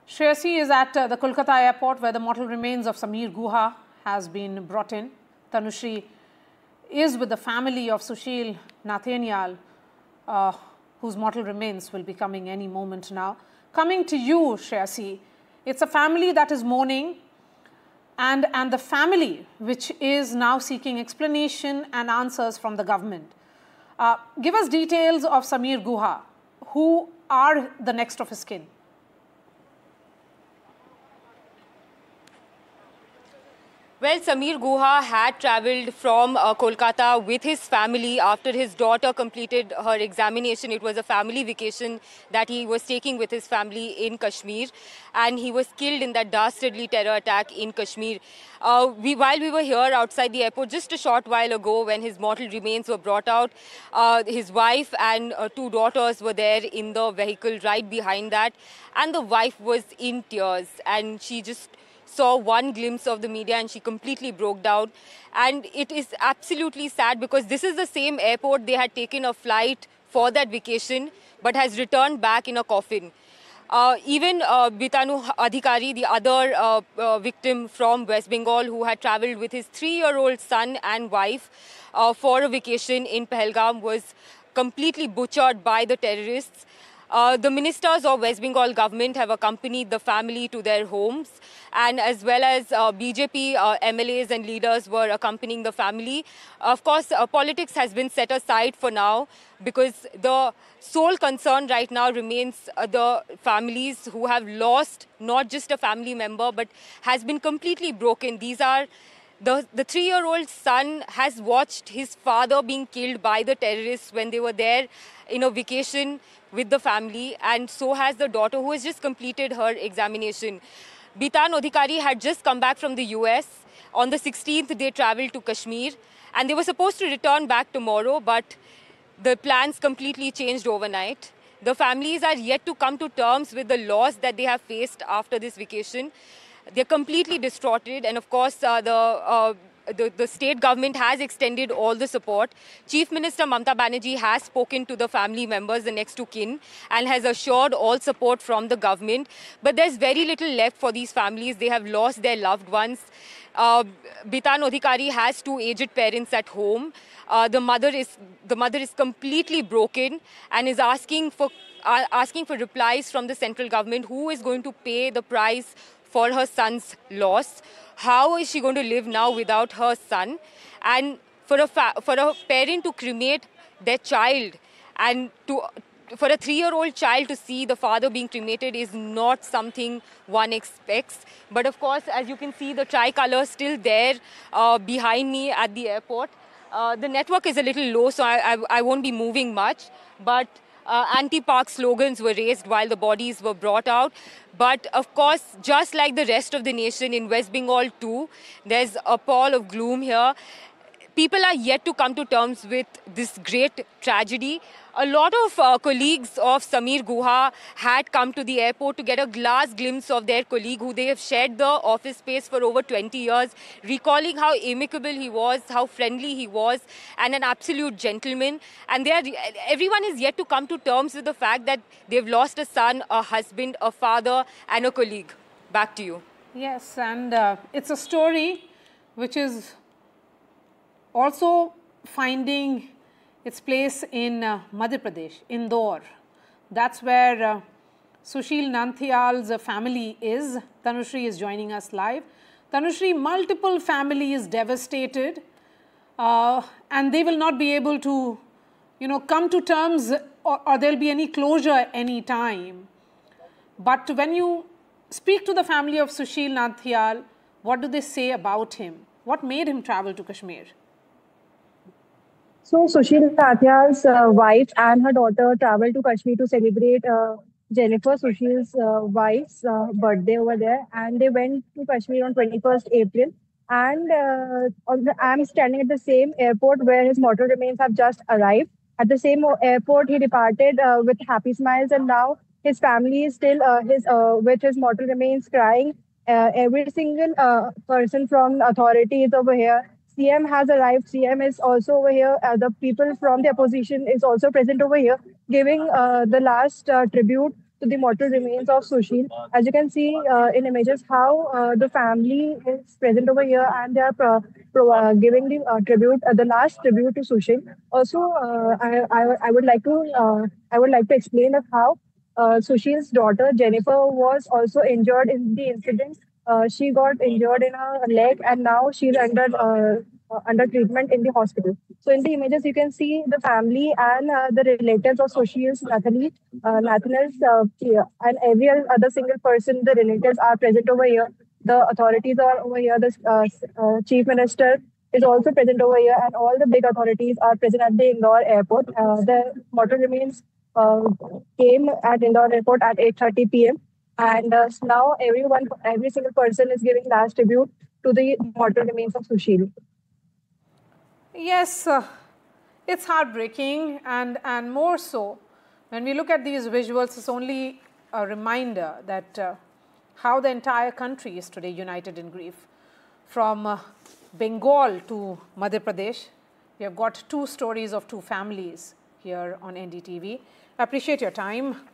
Shreyasi is at the Kolkata airport where the mortal remains of Sameer Guha has been brought in. Tanushree is with the family of Sushil Nathanial, whose mortal remains will be coming any moment now. Coming to you, Shreyasi, it's a family that is mourning and the family which is now seeking explanation and answers from the government. Give us details of Sameer Guha. Who are the next of his kin? Well, Sameer Guha had travelled from Kolkata with his family after his daughter completed her examination. It was a family vacation that he was taking with his family in Kashmir, and he was killed in that dastardly terror attack in Kashmir. While we were here outside the airport just a short while ago when his mortal remains were brought out, his wife and two daughters were there in the vehicle right behind that, and the wife was in tears, and she just saw one glimpse of the media and she completely broke down. And it is absolutely sad because this is the same airport they had taken a flight for that vacation but has returned back in a coffin. Even Bitanu Adhikari, the other victim from West Bengal who had travelled with his 3-year-old son and wife for a vacation in Pahalgam, was completely butchered by the terrorists. The ministers of West Bengal government have accompanied the family to their homes, and as well as BJP MLAs and leaders were accompanying the family. Of course, politics has been set aside for now because the sole concern right now remains the families who have lost not just a family member but has been completely broken. These are the 3-year-old son has watched his father being killed by the terrorists when they were there in a vacation with the family, and so has the daughter who has just completed her examination. Bitan Adhikari had just come back from the US. On the 16th, they traveled to Kashmir, and they were supposed to return back tomorrow, but the plans completely changed overnight. The families are yet to come to terms with the loss that they have faced after this vacation. They're completely distorted, and of course, the state government has extended all the support. Chief Minister Mamata Banerjee has spoken to the family members, the next to kin, and has assured all support from the government. But there's very little left for these families. They have lost their loved ones. Bitan Adhikari has 2 aged parents at home. The mother is completely broken and is asking for replies from the central government. Who is going to pay the price for her son's loss? How is she going to live now without her son? And for a parent to cremate their child, and for a 3-year-old child to see the father being cremated is not something one expects. But of course, as you can see, the tricolour still there behind me at the airport. The network is a little low, so I won't be moving much. But anti-Pak slogans were raised while the bodies were brought out. But of course, just like the rest of the nation in West Bengal too, there's a pall of gloom here. People are yet to come to terms with this great tragedy. A lot of colleagues of Sameer Guha had come to the airport to get a glass glimpse of their colleague who they have shared the office space for over 20 years, recalling how amicable he was, how friendly he was, and an absolute gentleman. And everyone is yet to come to terms with the fact that they've lost a son, a husband, a father, and a colleague. Back to you. Yes, and it's a story which is also finding its place in Madhya Pradesh, Indore. That's where Sushil Nanthial's family is. Tanushree is joining us live. Tanushree, multiple families devastated, and they will not be able to, come to terms, or there'll be any closure any time. But when you speak to the family of Sushil Nanthial, what do they say about him? What made him travel to Kashmir? So Sushil Nathial's wife and her daughter traveled to Kashmir to celebrate Jennifer Sushil's wife's birthday over there, and they went to Kashmir on 21st April. And I'm standing at the same airport where his mortal remains have just arrived. At the same airport, he departed with happy smiles, and now his family is still with his mortal remains crying. Every single person from authorities over here. CM has arrived. CM is also over here. The people from the opposition is also present over here, giving the last tribute to the mortal remains of Sushil. As you can see in images, how the family is present over here, and they are giving the tribute, the last tribute to Sushil. Also, I would like to explain of how Sushil's daughter Jennifer was also injured in the incident. She got injured in her leg, and now she's under treatment in the hospital. So in the images, you can see the family and the relatives of Sushil's Nathaniel's, and every other single person, the relatives are present over here. The authorities are over here. The chief minister is also present over here, and all the big authorities are present at the Indore airport. The mortal remains uh, came at Indore airport at 8:30 p.m. And now every single person is giving last tribute to the mortal remains of Sushil. Yes, it's heartbreaking, and more so when we look at these visuals, it's only a reminder that how the entire country is today united in grief. From Bengal to Madhya Pradesh, we have got two stories of two families here on NDTV. I appreciate your time.